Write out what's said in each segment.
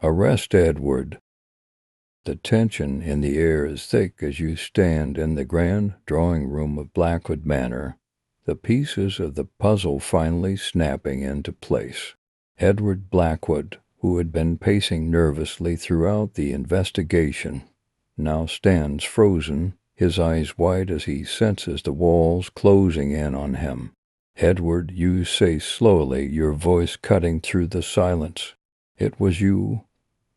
Arrest Edward. The tension in the air is thick as you stand in the grand drawing room of Blackwood Manor, the pieces of the puzzle finally snapping into place. Edward Blackwood, who had been pacing nervously throughout the investigation, now stands frozen, his eyes wide as he senses the walls closing in on him. "Edward," you say slowly, your voice cutting through the silence. "It was you,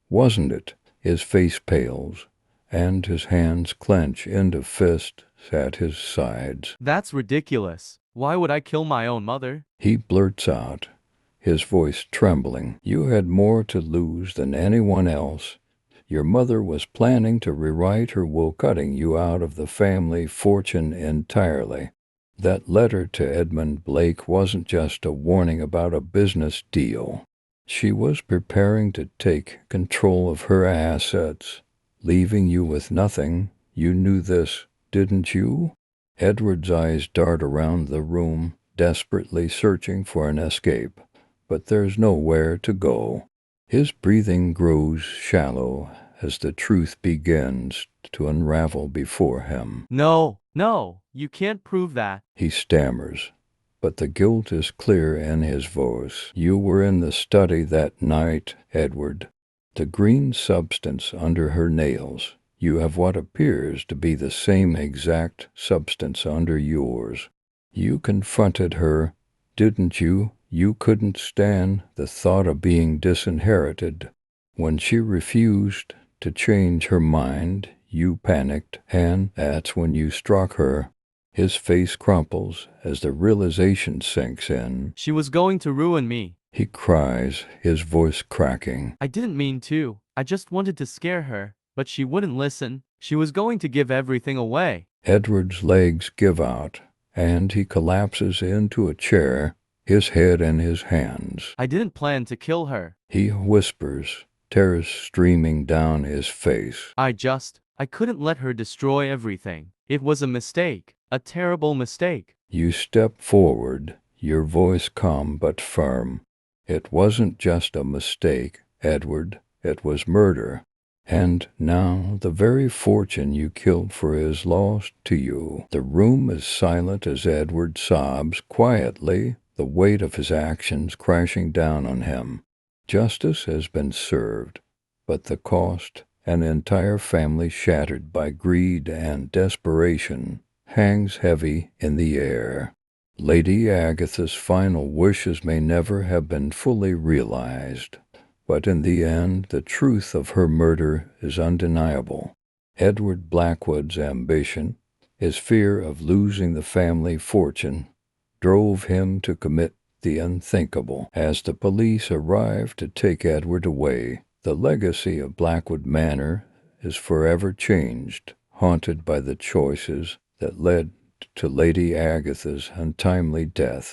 wasn't it?" His face pales, and his hands clench into fists at his sides. "That's ridiculous. Why would I kill my own mother?" He blurts out, his voice trembling. "You had more to lose than anyone else. Your mother was planning to rewrite her will, cutting you out of the family fortune entirely. That letter to Edmund Blake wasn't just a warning about a business deal. She was preparing to take control of her assets, leaving you with nothing. You knew this, didn't you?" Edward's eyes dart around the room, desperately searching for an escape, but there's nowhere to go. His breathing grows shallow as the truth begins to unravel before him. No, you can't prove that. He stammers, but the guilt is clear in his voice. "You were in the study that night, Edward. The green substance under her nails. You have what appears to be the same exact substance under yours. You confronted her, didn't you? You couldn't stand the thought of being disinherited. When she refused to change her mind, you panicked, and that's when you struck her." His face crumples as the realization sinks in. She was going to ruin me. He cries, his voice cracking. I didn't mean to. I just wanted to scare her, but she wouldn't listen. She was going to give everything away. Edward's legs give out, and he collapses into a chair, his head in his hands. I didn't plan to kill her. He whispers, tears streaming down his face. I couldn't let her destroy everything. It was a mistake. A terrible mistake. You step forward, your voice calm but firm. "It wasn't just a mistake, Edward. It was murder. And now the very fortune you killed for is lost to you." The room is silent as Edward sobs quietly, the weight of his actions crashing down on him. Justice has been served, but the cost, an entire family shattered by greed and desperation, hangs heavy in the air. Lady Agatha's final wishes may never have been fully realized, but in the end the truth of her murder is undeniable. Edward Blackwood's ambition, his fear of losing the family fortune, drove him to commit the unthinkable. As the police arrive to take Edward away, the legacy of Blackwood Manor is forever changed, haunted by the choices that led to Lady Agatha's untimely death.